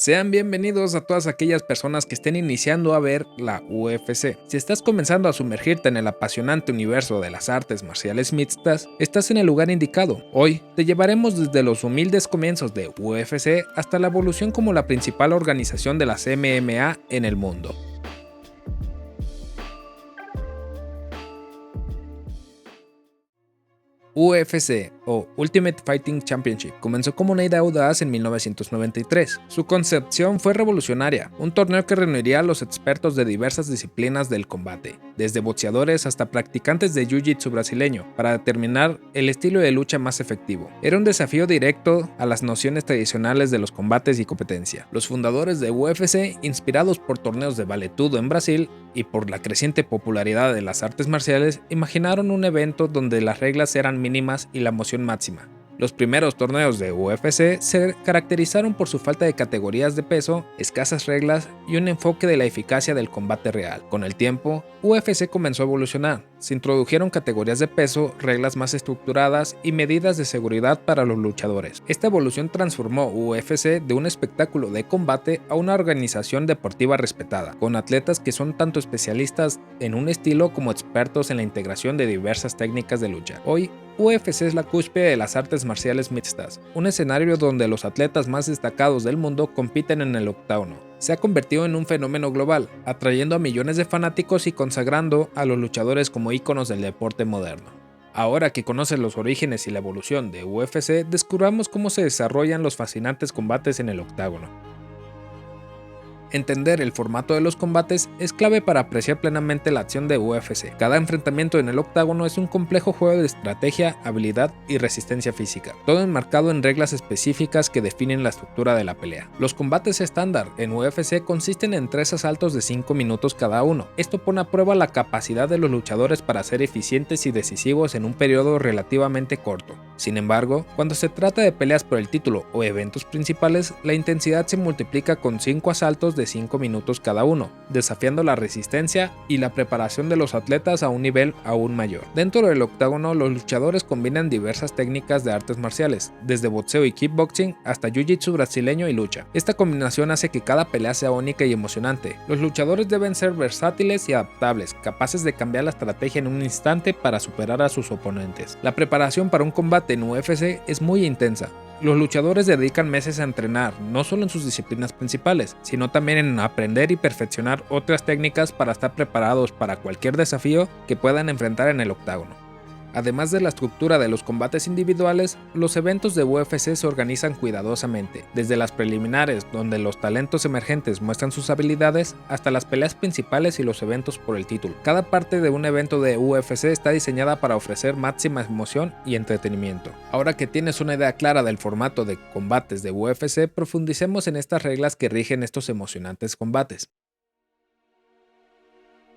Sean bienvenidos a todas aquellas personas que estén iniciando a ver la UFC. Si estás comenzando a sumergirte en el apasionante universo de las artes marciales mixtas, estás en el lugar indicado. Hoy te llevaremos desde los humildes comienzos de UFC hasta la evolución como la principal organización de las MMA en el mundo. UFC o Ultimate Fighting Championship comenzó como una idea audaz en 1993. Su concepción fue revolucionaria, un torneo que reuniría a los expertos de diversas disciplinas del combate, desde boxeadores hasta practicantes de jiu-jitsu brasileño, para determinar el estilo de lucha más efectivo. Era un desafío directo a las nociones tradicionales de los combates y competencia. Los fundadores de UFC, inspirados por torneos de vale tudo en Brasil y por la creciente popularidad de las artes marciales, imaginaron un evento donde las reglas eran mínimas y la emoción máxima. Los primeros torneos de UFC se caracterizaron por su falta de categorías de peso, escasas reglas y un enfoque de la eficacia del combate real. Con el tiempo, UFC comenzó a evolucionar. Se introdujeron categorías de peso, reglas más estructuradas y medidas de seguridad para los luchadores. Esta evolución transformó UFC de un espectáculo de combate a una organización deportiva respetada, con atletas que son tanto especialistas en un estilo como expertos en la integración de diversas técnicas de lucha. Hoy, UFC es la cúspide de las artes marciales mixtas, un escenario donde los atletas más destacados del mundo compiten en el octágono. Se ha convertido en un fenómeno global, atrayendo a millones de fanáticos y consagrando a los luchadores como íconos del deporte moderno. Ahora que conoces los orígenes y la evolución de UFC, descubramos cómo se desarrollan los fascinantes combates en el octágono. Entender el formato de los combates es clave para apreciar plenamente la acción de UFC. Cada enfrentamiento en el octágono es un complejo juego de estrategia, habilidad y resistencia física, todo enmarcado en reglas específicas que definen la estructura de la pelea. Los combates estándar en UFC consisten en 3 asaltos de 5 minutos cada uno. Esto pone a prueba la capacidad de los luchadores para ser eficientes y decisivos en un periodo relativamente corto. Sin embargo, cuando se trata de peleas por el título o eventos principales, la intensidad se multiplica con 5 asaltos de 5 minutos cada uno, desafiando la resistencia y la preparación de los atletas a un nivel aún mayor. Dentro del octágono, los luchadores combinan diversas técnicas de artes marciales, desde boxeo y kickboxing hasta jiu-jitsu brasileño y lucha. Esta combinación hace que cada pelea sea única y emocionante. Los luchadores deben ser versátiles y adaptables, capaces de cambiar la estrategia en un instante para superar a sus oponentes. La preparación para un combate en UFC es muy intensa. Los luchadores dedican meses a entrenar, no solo en sus disciplinas principales, sino también en aprender y perfeccionar otras técnicas para estar preparados para cualquier desafío que puedan enfrentar en el octágono. Además de la estructura de los combates individuales, los eventos de UFC se organizan cuidadosamente, desde las preliminares, donde los talentos emergentes muestran sus habilidades, hasta las peleas principales y los eventos por el título. Cada parte de un evento de UFC está diseñada para ofrecer máxima emoción y entretenimiento. Ahora que tienes una idea clara del formato de combates de UFC, profundicemos en estas reglas que rigen estos emocionantes combates.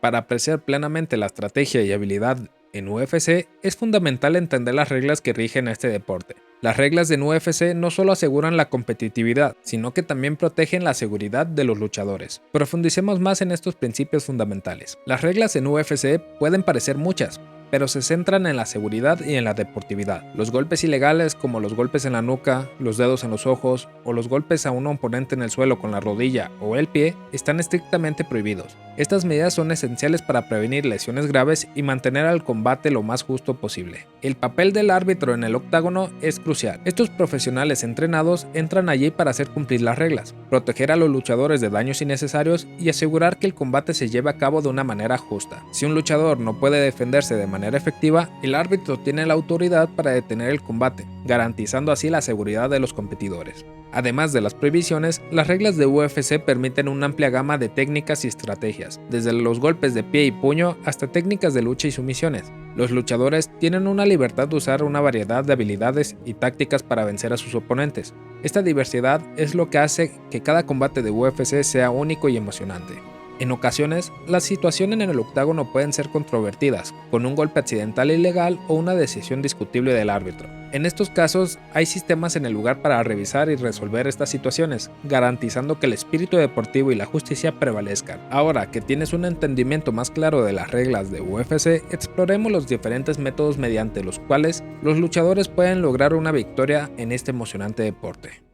Para apreciar plenamente la estrategia y habilidad en UFC, es fundamental entender las reglas que rigen a este deporte. Las reglas en UFC no solo aseguran la competitividad, sino que también protegen la seguridad de los luchadores. Profundicemos más en estos principios fundamentales. Las reglas en UFC pueden parecer muchas, pero se centran en la seguridad y en la deportividad. Los golpes ilegales, como los golpes en la nuca, los dedos en los ojos o los golpes a un oponente en el suelo con la rodilla o el pie, están estrictamente prohibidos. Estas medidas son esenciales para prevenir lesiones graves y mantener al combate lo más justo posible. El papel del árbitro en el octágono es crucial. Estos profesionales entrenados entran allí para hacer cumplir las reglas, proteger a los luchadores de daños innecesarios y asegurar que el combate se lleve a cabo de una manera justa. Si un luchador no puede defenderse de manera efectiva, el árbitro tiene la autoridad para detener el combate, garantizando así la seguridad de los competidores. Además de las prohibiciones, las reglas de UFC permiten una amplia gama de técnicas y estrategias, desde los golpes de pie y puño hasta técnicas de lucha y sumisiones. Los luchadores tienen una libertad de usar una variedad de habilidades y tácticas para vencer a sus oponentes. Esta diversidad es lo que hace que cada combate de UFC sea único y emocionante. En ocasiones, las situaciones en el octágono pueden ser controvertidas, con un golpe accidental ilegal o una decisión discutible del árbitro. En estos casos, hay sistemas en el lugar para revisar y resolver estas situaciones, garantizando que el espíritu deportivo y la justicia prevalezcan. Ahora que tienes un entendimiento más claro de las reglas de UFC, exploremos los diferentes métodos mediante los cuales los luchadores pueden lograr una victoria en este emocionante deporte.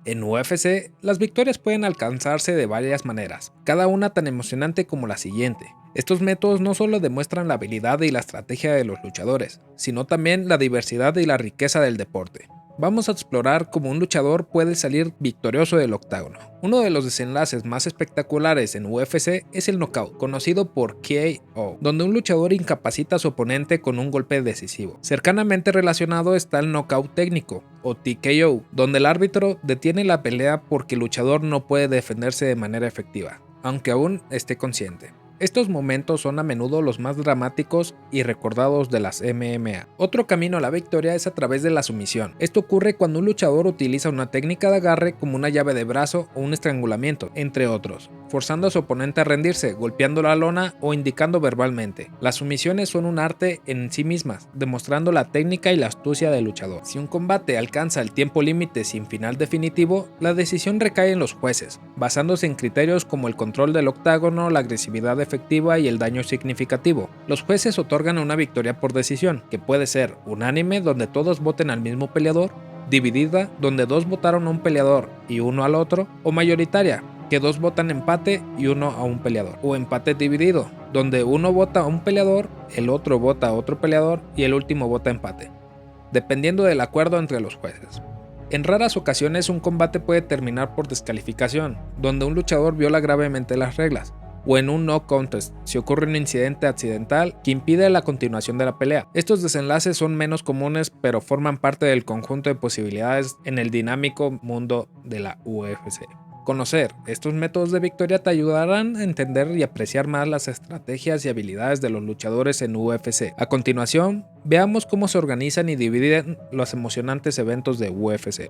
En UFC, las victorias pueden alcanzarse de varias maneras, cada una tan emocionante como la siguiente. Estos métodos no solo demuestran la habilidad y la estrategia de los luchadores, sino también la diversidad y la riqueza del deporte. Vamos a explorar cómo un luchador puede salir victorioso del octágono. Uno de los desenlaces más espectaculares en UFC es el knockout, conocido por KO, donde un luchador incapacita a su oponente con un golpe decisivo. Cercanamente relacionado está el knockout técnico, o TKO, donde el árbitro detiene la pelea porque el luchador no puede defenderse de manera efectiva, aunque aún esté consciente. Estos momentos son a menudo los más dramáticos y recordados de las MMA. Otro camino a la victoria es a través de la sumisión. Esto ocurre cuando un luchador utiliza una técnica de agarre como una llave de brazo o un estrangulamiento, entre otros, forzando a su oponente a rendirse, golpeando la lona o indicando verbalmente. Las sumisiones son un arte en sí mismas, demostrando la técnica y la astucia del luchador. Si un combate alcanza el tiempo límite sin final definitivo, la decisión recae en los jueces, basándose en criterios como el control del octágono, la agresividad efectiva y el daño significativo. Los jueces otorgan una victoria por decisión, que puede ser unánime, donde todos voten al mismo peleador, dividida, donde dos votaron a un peleador y uno al otro, o mayoritaria, que dos votan empate y uno a un peleador, o empate dividido, donde uno vota a un peleador, el otro vota a otro peleador y el último vota empate, dependiendo del acuerdo entre los jueces. En raras ocasiones un combate puede terminar por descalificación, donde un luchador viola gravemente las reglas, o en un no contest, si ocurre un incidente accidental que impide la continuación de la pelea. Estos desenlaces son menos comunes, pero forman parte del conjunto de posibilidades en el dinámico mundo de la UFC. Conocer estos métodos de victoria te ayudarán a entender y apreciar más las estrategias y habilidades de los luchadores en UFC. A continuación, veamos cómo se organizan y dividen los emocionantes eventos de UFC.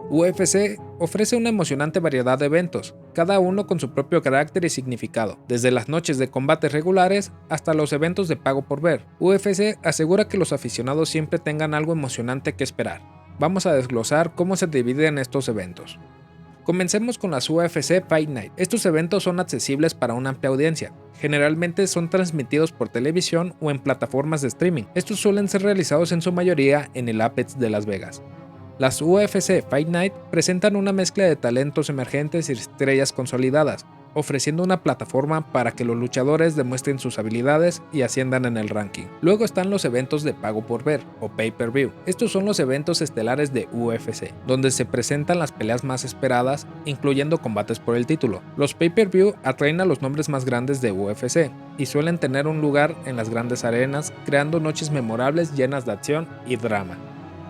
UFC ofrece una emocionante variedad de eventos, cada uno con su propio carácter y significado, desde las noches de combates regulares hasta los eventos de pago por ver. UFC asegura que los aficionados siempre tengan algo emocionante que esperar. Vamos a desglosar cómo se dividen estos eventos. Comencemos con las UFC Fight Night. Estos eventos son accesibles para una amplia audiencia. Generalmente son transmitidos por televisión o en plataformas de streaming. Estos suelen ser realizados en su mayoría en el Apex de Las Vegas. Las UFC Fight Night presentan una mezcla de talentos emergentes y estrellas consolidadas, ofreciendo una plataforma para que los luchadores demuestren sus habilidades y asciendan en el ranking. Luego están los eventos de pago por ver, o pay-per-view. Estos son los eventos estelares de UFC, donde se presentan las peleas más esperadas, incluyendo combates por el título. Los pay-per-view atraen a los nombres más grandes de UFC, y suelen tener un lugar en las grandes arenas, creando noches memorables llenas de acción y drama.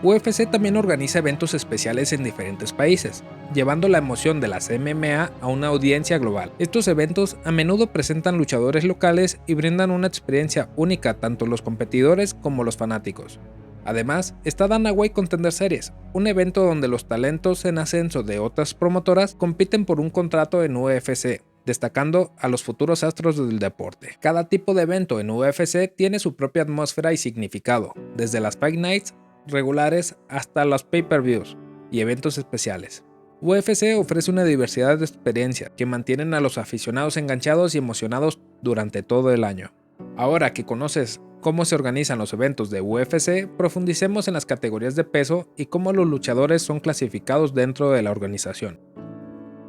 UFC también organiza eventos especiales en diferentes países, llevando la emoción de las MMA a una audiencia global. Estos eventos a menudo presentan luchadores locales y brindan una experiencia única tanto a los competidores como a los fanáticos. Además, está Dana White Contender Series, un evento donde los talentos en ascenso de otras promotoras compiten por un contrato en UFC, destacando a los futuros astros del deporte. Cada tipo de evento en UFC tiene su propia atmósfera y significado, desde las Fight Nights regulares hasta los pay-per-views y eventos especiales. UFC ofrece una diversidad de experiencias que mantienen a los aficionados enganchados y emocionados durante todo el año. Ahora que conoces cómo se organizan los eventos de UFC, profundicemos en las categorías de peso y cómo los luchadores son clasificados dentro de la organización.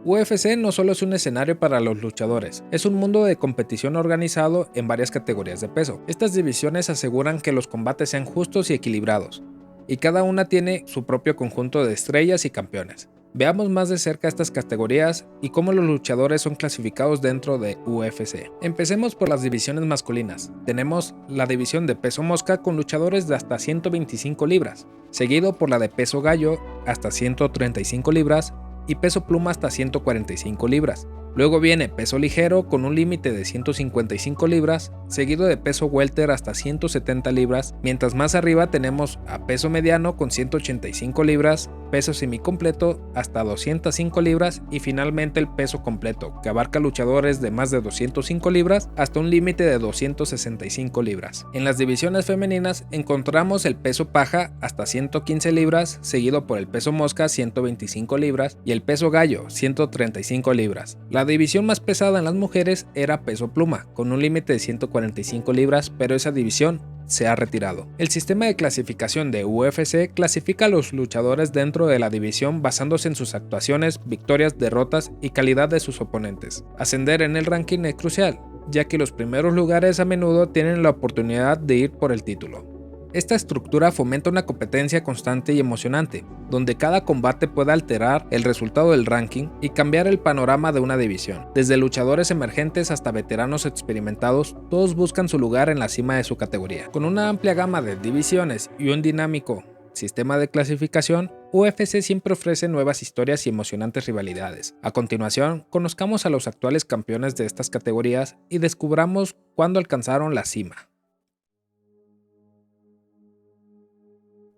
UFC no solo es un escenario para los luchadores, es un mundo de competición organizado en varias categorías de peso. Estas divisiones aseguran que los combates sean justos y equilibrados, y cada una tiene su propio conjunto de estrellas y campeones. Veamos más de cerca estas categorías y cómo los luchadores son clasificados dentro de UFC. Empecemos por las divisiones masculinas. Tenemos la división de peso mosca con luchadores de hasta 125 libras, seguido por la de peso gallo hasta 135 libras y peso pluma hasta 145 libras. Luego viene peso ligero con un límite de 155 libras, seguido de peso welter hasta 170 libras, mientras más arriba tenemos a peso mediano con 185 libras, peso semicompleto hasta 205 libras y finalmente el peso completo, que abarca luchadores de más de 205 libras hasta un límite de 265 libras. En las divisiones femeninas encontramos el peso paja hasta 115 libras, seguido por el peso mosca 125 libras y el peso gallo 135 libras. La división más pesada en las mujeres era peso pluma, con un límite de 145 libras, pero esa división se ha retirado. El sistema de clasificación de UFC clasifica a los luchadores dentro de la división basándose en sus actuaciones, victorias, derrotas y calidad de sus oponentes. Ascender en el ranking es crucial, ya que los primeros lugares a menudo tienen la oportunidad de ir por el título. Esta estructura fomenta una competencia constante y emocionante, donde cada combate puede alterar el resultado del ranking y cambiar el panorama de una división. Desde luchadores emergentes hasta veteranos experimentados, todos buscan su lugar en la cima de su categoría. Con una amplia gama de divisiones y un dinámico sistema de clasificación, UFC siempre ofrece nuevas historias y emocionantes rivalidades. A continuación, conozcamos a los actuales campeones de estas categorías y descubramos cuándo alcanzaron la cima.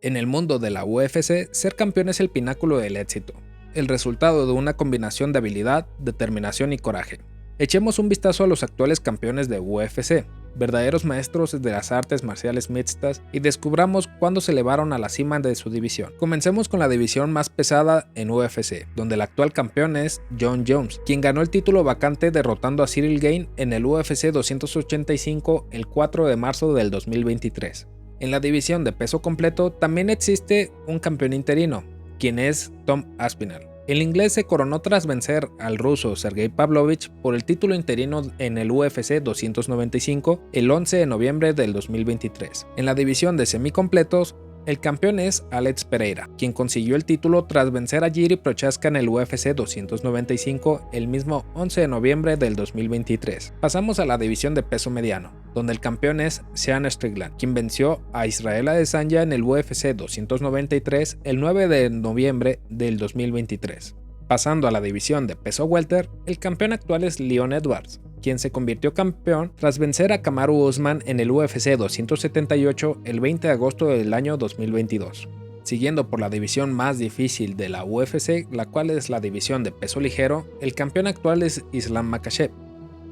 En el mundo de la UFC, ser campeón es el pináculo del éxito, el resultado de una combinación de habilidad, determinación y coraje. Echemos un vistazo a los actuales campeones de UFC, verdaderos maestros de las artes marciales mixtas, y descubramos cuándo se elevaron a la cima de su división. Comencemos con la división más pesada en UFC, donde el actual campeón es Jon Jones, quien ganó el título vacante derrotando a Ciryl Gane en el UFC 285 el 4 de marzo del 2023. En la división de peso completo también existe un campeón interino, quien es Tom Aspinall. El inglés se coronó tras vencer al ruso Sergey Pavlovich por el título interino en el UFC 295 el 11 de noviembre del 2023. En la división de semicompletos, el campeón es Alex Pereira, quien consiguió el título tras vencer a Jiri Prochazka en el UFC 295 el mismo 11 de noviembre del 2023. Pasamos a la división de peso mediano, donde el campeón es Sean Strickland, quien venció a Israel Adesanya en el UFC 293 el 9 de noviembre del 2023. Pasando a la división de peso welter, el campeón actual es Leon Edwards, quien se convirtió campeón tras vencer a Kamaru Usman en el UFC 278 el 20 de agosto del año 2022. Siguiendo por la división más difícil de la UFC, la cual es la división de peso ligero, el campeón actual es Islam Makhachev,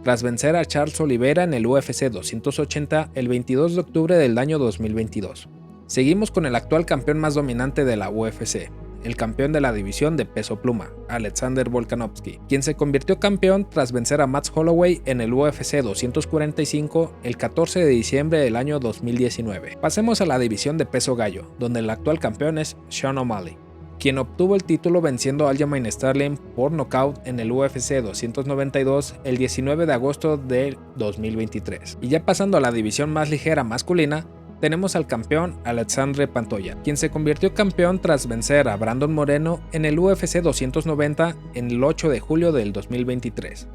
tras vencer a Charles Oliveira en el UFC 280 el 22 de octubre del año 2022. Seguimos con el actual campeón más dominante de la UFC, el campeón de la división de peso pluma, Alexander Volkanovski, quien se convirtió campeón tras vencer a Max Holloway en el UFC 245 el 14 de diciembre del año 2019. Pasemos a la división de peso gallo, donde el actual campeón es Sean O'Malley, quien obtuvo el título venciendo a Aljamain Sterling por nocaut en el UFC 292 el 19 de agosto del 2023. Y ya pasando a la división más ligera masculina, tenemos al campeón Alexandre Pantoja, quien se convirtió campeón tras vencer a Brandon Moreno en el UFC 290 en el 8 de julio del 2023.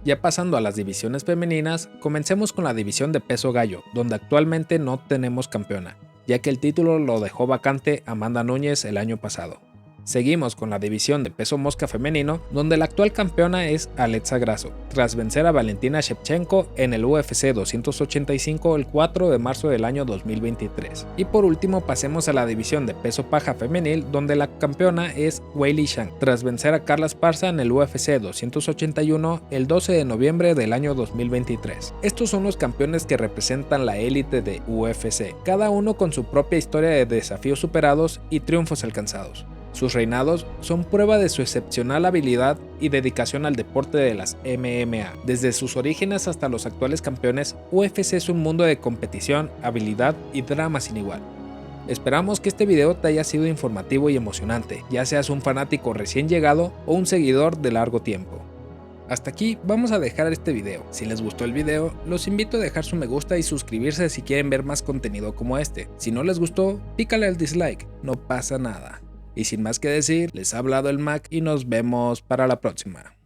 Ya pasando a las divisiones femeninas, comencemos con la división de peso gallo, donde actualmente no tenemos campeona, ya que el título lo dejó vacante Amanda Núñez el año pasado. Seguimos con la división de peso mosca femenino, donde la actual campeona es Alexa Grasso, tras vencer a Valentina Shevchenko en el UFC 285 el 4 de marzo del año 2023. Y por último pasemos a la división de peso paja femenil, donde la campeona es Weili Zhang, tras vencer a Carla Esparza en el UFC 281 el 12 de noviembre del año 2023. Estos son los campeones que representan la élite de UFC, cada uno con su propia historia de desafíos superados y triunfos alcanzados. Sus reinados son prueba de su excepcional habilidad y dedicación al deporte de las MMA. Desde sus orígenes hasta los actuales campeones, UFC es un mundo de competición, habilidad y drama sin igual. Esperamos que este video te haya sido informativo y emocionante, ya seas un fanático recién llegado o un seguidor de largo tiempo. Hasta aquí vamos a dejar este video. Si les gustó el video, los invito a dejar su me gusta y suscribirse si quieren ver más contenido como este. Si no les gustó, pícale al dislike, no pasa nada. Y sin más que decir, les ha hablado el Mac y nos vemos para la próxima.